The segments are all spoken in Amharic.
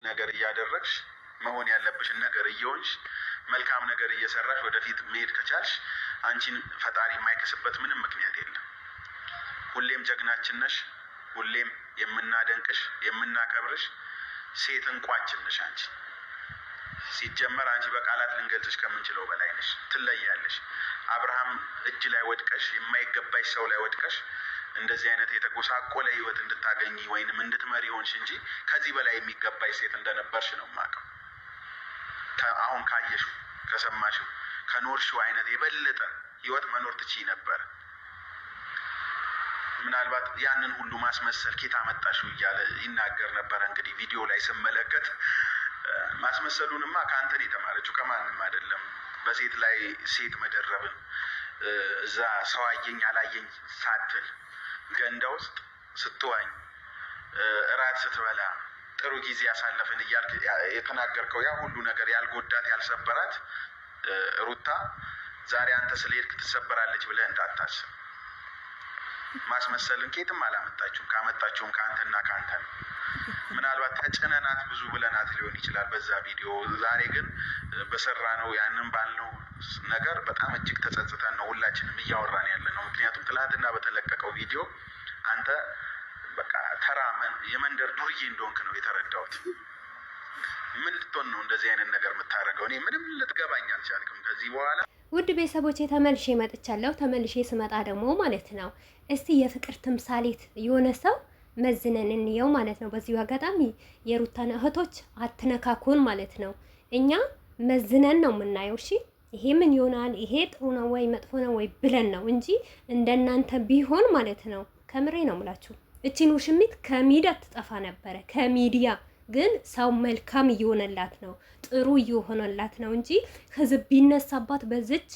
ነገር እያደረግሽ መሆን ያለብሽን ነገር እየሆንሽ መልካም ነገር እየሰራሽ ወደፊት መሄድ ከቻልሽ አንቺን ፈጣሪ የማይክስበት ምንም ምክንያት የለም። ሁሌም ጀግናችን ነሽ። ሁሌም የምናደንቅሽ የምናከብርሽ ሴት እንቋችን ነሽ። አንቺ ሲጀመር አንቺ በቃላት ልንገልጽሽ ከምንችለው በላይ ነሽ። ትለያለሽ። አብርሃም እጅ ላይ ወድቀሽ የማይገባሽ ሰው ላይ ወድቀሽ እንደዚህ አይነት የተጎሳቆለ ህይወት እንድታገኚ ወይንም እንድትመሪ ሆንሽ እንጂ ከዚህ በላይ የሚገባሽ ሴት እንደነበርሽ ነው የማውቀው። አሁን ካየሽው ከሰማሽው ከኖርሽው አይነት የበለጠ ህይወት መኖር ትችይ ነበር። ምናልባት ያንን ሁሉ ማስመሰል ኬት አመጣሽው እያለ ይናገር ነበር። እንግዲህ ቪዲዮ ላይ ስመለከት ማስመሰሉንማ ከአንተን የተማረችው ከማንም አይደለም። በሴት ላይ ሴት መደረብን እዛ ሰው አየኝ አላየኝ ሳትል ገንዳ ውስጥ ስትዋኝ እራት ስትበላ ጥሩ ጊዜ ያሳለፍን እያልክ የተናገርከው ያ ሁሉ ነገር ያልጎዳት ያልሰበራት ሩታ ዛሬ አንተ ስለሄድክ ትሰበራለች ብለህ እንዳታስብ። ማስመሰልን ኬትም አላመጣችሁም። ካመጣችሁም ከአንተና ከአንተ ነው። ምናልባት ተጭነናት ብዙ ብለናት ሊሆን ይችላል በዛ ቪዲዮ። ዛሬ ግን በሰራ ነው ያንን ባልነው ነገር በጣም እጅግ ተጸጽተን ነው ሁላችንም እያወራን ያለ ነው። ምክንያቱም ትላንትና በተለቀቀው ቪዲዮ አንተ በቃ ተራ የመንደር ዱርዬ እንደሆንክ ነው የተረዳሁት። ምን ልትሆን ነው እንደዚህ አይነት ነገር የምታደርገው? እኔ ምንም ልትገባኝ አልቻልክም። ከዚህ በኋላ ውድ ቤተሰቦቼ ተመልሼ መጥቻለሁ። ተመልሼ ስመጣ ደግሞ ማለት ነው እስቲ የፍቅር ትምሳሌት የሆነ ሰው መዝነን እንየው ማለት ነው። በዚሁ አጋጣሚ የሩታን እህቶች አትነካኩን ማለት ነው። እኛ መዝነን ነው የምናየው። እሺ ይሄ ምን ይሆናል፣ ይሄ ጥሩ ነው ወይ መጥፎ ነው ወይ ብለን ነው እንጂ እንደናንተ ቢሆን ማለት ነው። ከምሬ ነው የምላችሁ እቺን ውሽሚት ከሚዲያ ትጠፋ ነበረ። ከሚዲያ ግን ሰው መልካም እየሆነላት ነው፣ ጥሩ እየሆነላት ነው እንጂ ህዝብ ቢነሳባት በዝች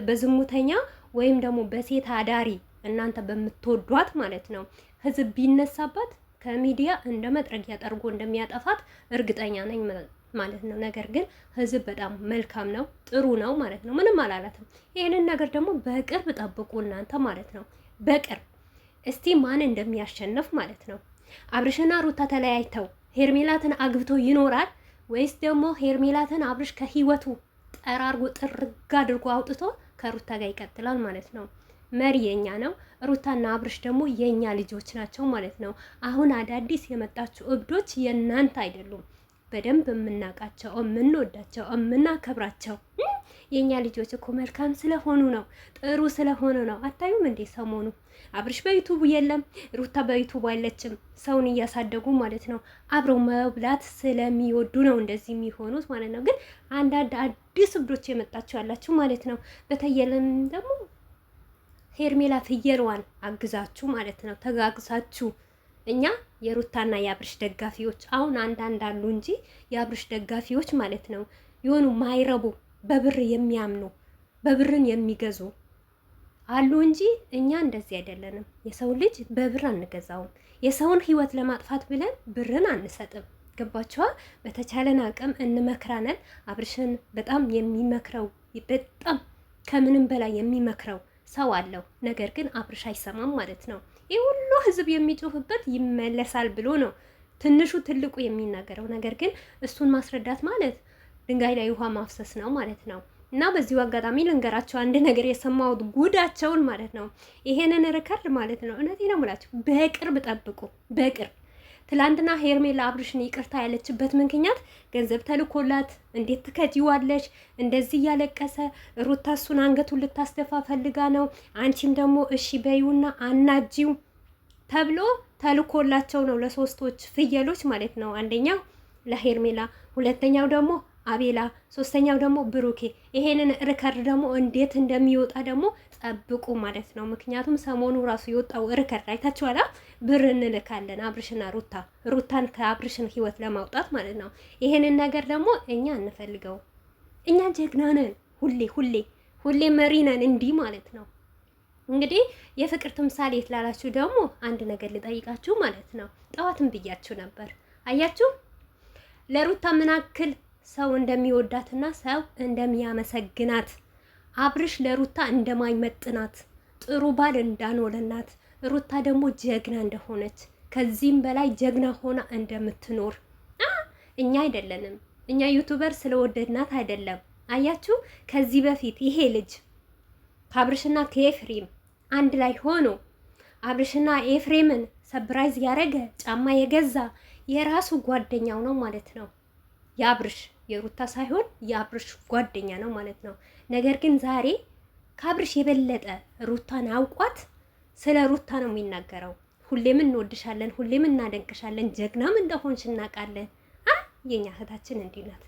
በዝሙተኛ ወይም ደግሞ በሴት አዳሪ እናንተ በምትወዷት ማለት ነው ህዝብ ቢነሳባት ከሚዲያ እንደ መጥረጊያ ጠርጎ እንደሚያጠፋት እርግጠኛ ነኝ ማለት ነው። ነገር ግን ህዝብ በጣም መልካም ነው፣ ጥሩ ነው ማለት ነው። ምንም አላላትም። ይሄንን ነገር ደግሞ በቅርብ ጠብቁ እናንተ ማለት ነው። በቅርብ እስቲ ማን እንደሚያሸንፍ ማለት ነው። አብርሽና ሩታ ተለያይተው ሄርሜላትን አግብቶ ይኖራል ወይስ ደግሞ ሄርሜላትን አብርሽ ከህይወቱ ጠራርጎ ጥርግ አድርጎ አውጥቶ ከሩታ ጋር ይቀጥላል ማለት ነው። መሪ የኛ ነው፣ ሩታና አብርሽ ደግሞ የኛ ልጆች ናቸው ማለት ነው። አሁን አዳዲስ የመጣችሁ እብዶች የናንተ አይደሉም። በደንብ የምናውቃቸው የምንወዳቸው የምናከብራቸው የኛ ልጆች እኮ መልካም ስለሆኑ ነው፣ ጥሩ ስለሆኑ ነው። አታዩም እንዴ? ሰሞኑ አብርሽ በዩቱብ የለም፣ ሩታ በዩቱብ አይለችም። ሰውን እያሳደጉ ማለት ነው። አብረው መብላት ስለሚወዱ ነው እንደዚህ የሚሆኑት ማለት ነው። ግን አንዳንድ አዲስ እብዶች የመጣችሁ ያላችሁ ማለት ነው። በተየለም ደግሞ ሄርሜላ ፍየሯን አግዛችሁ ማለት ነው። ተጋግዛችሁ እኛ የሩታና የአብርሽ ደጋፊዎች አሁን አንዳንድ አሉ እንጂ የአብርሽ ደጋፊዎች ማለት ነው የሆኑ ማይረቡ በብር የሚያምኑ በብርን የሚገዙ አሉ እንጂ እኛ እንደዚህ አይደለንም። የሰው ልጅ በብር አንገዛውም። የሰውን ህይወት ለማጥፋት ብለን ብርን አንሰጥም። ገባችኋ? በተቻለን አቅም እንመክራለን። አብርሽን በጣም የሚመክረው በጣም ከምንም በላይ የሚመክረው ሰው አለው። ነገር ግን አብርሽ አይሰማም ማለት ነው። ይህ ሁሉ ህዝብ የሚጮህበት ይመለሳል ብሎ ነው ትንሹ ትልቁ የሚናገረው። ነገር ግን እሱን ማስረዳት ማለት ድንጋይ ላይ ውሃ ማፍሰስ ነው ማለት ነው። እና በዚሁ አጋጣሚ ልንገራቸው አንድ ነገር የሰማሁት ጉዳቸውን ማለት ነው። ይሄንን ሪከርድ ማለት ነው እውነቴ ነው የምላችሁ በቅርብ ጠብቁ። በቅርብ ትላንትና ሄርሜላ አብርሽን ይቅርታ ያለችበት ምክንያት ገንዘብ ተልኮላት እንዴት ትከጂዋለሽ እንደዚህ እያለቀሰ ሩታ እሱን አንገቱን ልታስደፋ ፈልጋ ነው፣ አንቺም ደግሞ እሺ በይውና አናጂው ተብሎ ተልኮላቸው ነው ለሶስቶች ፍየሎች ማለት ነው። አንደኛው ለሄርሜላ፣ ሁለተኛው ደግሞ አቤላ፣ ሶስተኛው ደግሞ ብሩኬ። ይሄንን ሪከርድ ደግሞ እንዴት እንደሚወጣ ደግሞ ጠብቁ ማለት ነው። ምክንያቱም ሰሞኑ ራሱ የወጣው ሪከርድ አይታችኋላ። ብር እንልካለን አብርሽና ሩታን ከአብርሽን ህይወት ለማውጣት ማለት ነው። ይሄንን ነገር ደግሞ እኛ እንፈልገው። እኛ ጀግና ነን፣ ሁሌ መሪ ነን እንዲህ ማለት ነው። እንግዲህ የፍቅር ትምሳሌት ላላችሁ ደግሞ አንድ ነገር ልጠይቃችሁ ማለት ነው። ጠዋትም ብያችሁ ነበር። አያችሁ ለሩታ ምናክል ሰው እንደሚወዳትና ሰው እንደሚያመሰግናት አብርሽ ለሩታ እንደማይመጥናት ጥሩ ባል እንዳኖለናት ሩታ ደግሞ ጀግና እንደሆነች ከዚህም በላይ ጀግና ሆና እንደምትኖር እኛ አይደለንም። እኛ ዩቱበር ስለወደድናት አይደለም። አያችሁ፣ ከዚህ በፊት ይሄ ልጅ ከአብርሽና ከኤፍሬም አንድ ላይ ሆኖ አብርሽና ኤፍሬምን ሰብራይዝ ያደረገ ጫማ የገዛ የራሱ ጓደኛው ነው ማለት ነው። የአብርሽ የሩታ ሳይሆን የአብርሽ ጓደኛ ነው ማለት ነው። ነገር ግን ዛሬ ከአብርሽ የበለጠ ሩታን አውቋት ስለ ሩታ ነው የሚናገረው። ሁሌም እንወድሻለን፣ ሁሌም እናደንቅሻለን፣ ጀግናም እንደሆንሽ እናውቃለን። የኛ እህታችን እንዲህ ናት።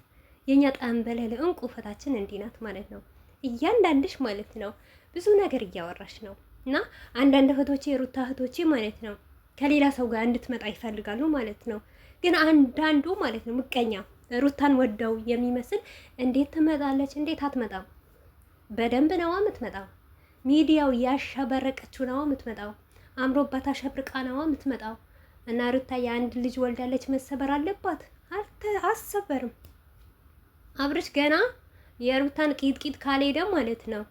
የኛ ጠንበለል እንቁ እህታችን እንዲህ ናት ማለት ነው። እያንዳንድሽ ማለት ነው ብዙ ነገር እያወራሽ ነው። እና አንዳንድ እህቶቼ የሩታ እህቶቼ ማለት ነው ከሌላ ሰው ጋር እንድትመጣ ይፈልጋሉ ማለት ነው። ግን አንዳንዱ ማለት ነው ምቀኛ ሩታን ወደው የሚመስል እንዴት ትመጣለች? እንዴት አትመጣም? በደንብ ነዋ የምትመጣው። ሚዲያው ያሸበረቀችው ነዋ የምትመጣው። አምሮባት አሸብርቃ ነዋ የምትመጣው። እና ሩታ የአንድ ልጅ ወልዳለች፣ መሰበር አለባት? አሰበርም። አብርሽ ገና የሩታን ቂጥቂጥ ካልሄደ ማለት ነው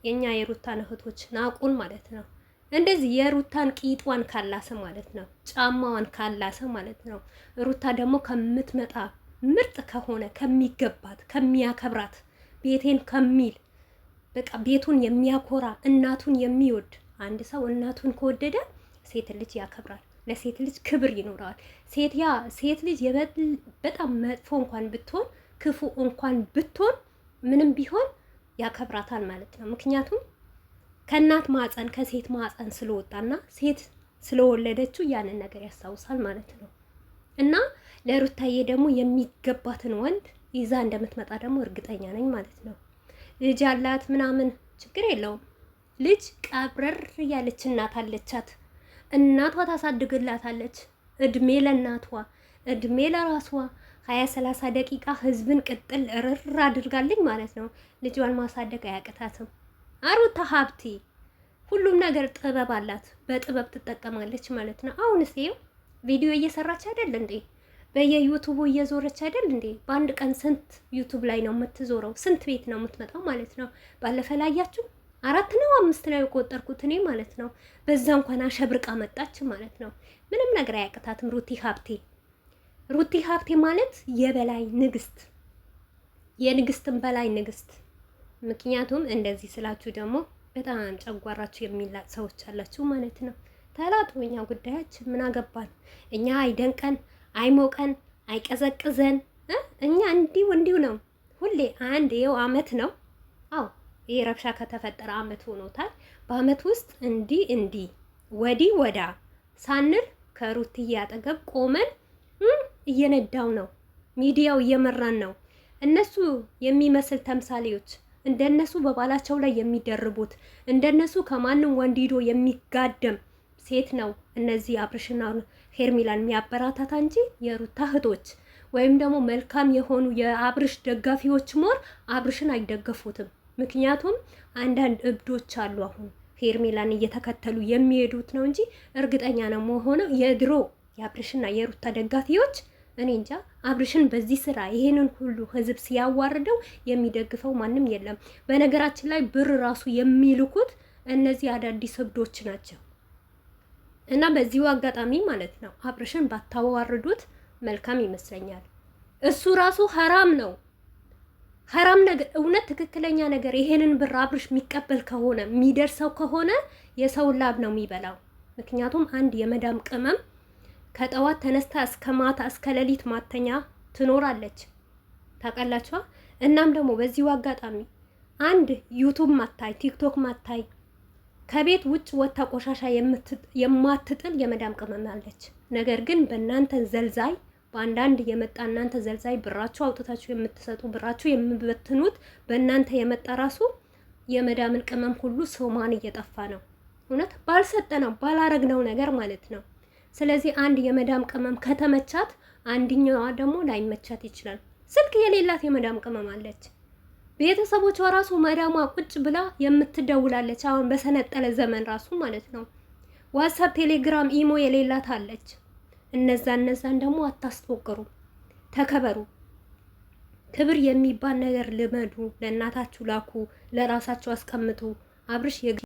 የኛ የሩታን እህቶች ናቁን ማለት ነው። እንደዚህ የሩታን ቂጧን ካላሰ ማለት ነው፣ ጫማዋን ካላሰ ማለት ነው። ሩታ ደግሞ ከምትመጣ ምርጥ ከሆነ ከሚገባት ከሚያከብራት ቤቴን ከሚል በቃ ቤቱን የሚያኮራ እናቱን የሚወድ አንድ ሰው እናቱን ከወደደ ሴት ልጅ ያከብራል፣ ለሴት ልጅ ክብር ይኖረዋል። ሴት ልጅ በጣም መጥፎ እንኳን ብትሆን ክፉ እንኳን ብትሆን ምንም ቢሆን ያከብራታል ማለት ነው። ምክንያቱም ከእናት ማፀን ከሴት ማፀን ስለወጣና ሴት ስለወለደችው ያንን ነገር ያስታውሳል ማለት ነው። እና ለሩታዬ ደግሞ የሚገባትን ወንድ ይዛ እንደምትመጣ ደግሞ እርግጠኛ ነኝ ማለት ነው። ልጅ አላት ምናምን ችግር የለውም። ልጅ ቀብረር ያለች እናት አለቻት። እናቷ ታሳድግላታለች። እድሜ ለእናቷ እድሜ ለራሷ 20-30 ደቂቃ ህዝብን ቅጥል ርር አድርጋልኝ ማለት ነው። ልጇን ማሳደግ አያቅታትም። ሩታ ሀብቲ ሁሉም ነገር ጥበብ አላት። በጥበብ ትጠቀማለች ማለት ነው። አሁንስ ይኸው ቪዲዮ እየሰራች አይደል እንዴ? በየዩቱቡ እየዞረች አይደል እንዴ? በአንድ ቀን ስንት ዩቱብ ላይ ነው የምትዞረው? ስንት ቤት ነው የምትመጣው ማለት ነው? ባለፈ ላያችሁ 4 ነው 5 ነው የቆጠርኩት እኔ ማለት ነው። በዛ እንኳን አሸብርቃ መጣች ማለት ነው። ምንም ነገር አያቅታትም ሩቲ ሀብቴ። ሩቲ ሀብቴ ማለት የበላይ ንግስት፣ የንግስትን በላይ ንግስት። ምክንያቱም እንደዚህ ስላችሁ ደግሞ በጣም ጨጓራችሁ የሚላጥ ሰዎች አላችሁ ማለት ነው። ተላጡ። እኛ ጉዳያችን ምን አገባን? እኛ አይደንቀን፣ አይሞቀን፣ አይቀዘቅዘን። እኛ እንዲሁ ነው ሁሌ። አንድ ይኸው አመት ነው። አዎ ይሄ ረብሻ ከተፈጠረ አመት ሆኖታል። በአመት ውስጥ እንዲህ ወዲህ ወዳ ሳንል ከሩትዬ አጠገብ ቆመን እየነዳው ነው። ሚዲያው እየመራን ነው። እነሱ የሚመስል ተምሳሌዎች እንደነሱ በባላቸው ላይ የሚደርቡት እንደነሱ ከማንም ወንድ ሂዶ የሚጋደም ሴት ነው እነዚህ አብርሽና ሄርሚላን የሚያበራታታ እንጂ የሩታ እህቶች ወይም ደግሞ መልካም የሆኑ የአብርሽ ደጋፊዎች ሞር አብርሽን አይደገፉትም። ምክንያቱም አንዳንድ እብዶች አሉ አሁን ሄርሜላን እየተከተሉ የሚሄዱት ነው እንጂ እርግጠኛ ነው መሆነው የድሮ የአብርሽና የሩታ ደጋፊዎች እኔ እንጃ አብርሽን በዚህ ስራ ይሄንን ሁሉ ህዝብ ሲያዋርደው የሚደግፈው ማንም የለም። በነገራችን ላይ ብር ራሱ የሚልኩት እነዚህ አዳዲስ እብዶች ናቸው። እና በዚሁ አጋጣሚ ማለት ነው አብርሽን ባታዋርዱት መልካም ይመስለኛል። እሱ ራሱ ሐራም ነው። ሐራም ነገር እውነት ትክክለኛ ነገር ይሄንን ብር አብርሽ የሚቀበል ከሆነ የሚደርሰው ከሆነ የሰው ላብ ነው የሚበላው። ምክንያቱም አንድ የመዳም ቅመም ከጠዋት ተነስታ እስከ ማታ እስከ ሌሊት ማተኛ ትኖራለች። ታውቃላችኋ? እናም ደግሞ በዚሁ አጋጣሚ አንድ ዩቱብ ማታይ ቲክቶክ ማታይ ከቤት ውጭ ወታ ቆሻሻ የማትጥል የመዳም ቅመም አለች። ነገር ግን በእናንተ ዘልዛይ በአንዳንድ የመጣ እናንተ ዘልዛይ ብራችሁ አውጥታችሁ የምትሰጡ ብራችሁ የምበትኑት በእናንተ የመጣ ራሱ የመዳምን ቅመም ሁሉ ስሟን እየጠፋ ነው። እውነት ባልሰጠነው ባላረግነው ነገር ማለት ነው። ስለዚህ አንድ የመዳም ቅመም ከተመቻት አንድኛዋ ደግሞ ላይመቻት ይችላል። ስልክ የሌላት የመዳም ቅመም አለች። ቤተሰቦቿ ራሱ መዳሟ ቁጭ ብላ የምትደውላለች። አሁን በሰነጠለ ዘመን ራሱ ማለት ነው። ዋትስአፕ፣ ቴሌግራም፣ ኢሞ የሌላት አለች። እነዛን ደግሞ አታስቆቅሩ። ተከበሩ። ክብር የሚባል ነገር ልመዱ። ለእናታችሁ ላኩ፣ ለራሳችሁ አስቀምጡ። አብርሽ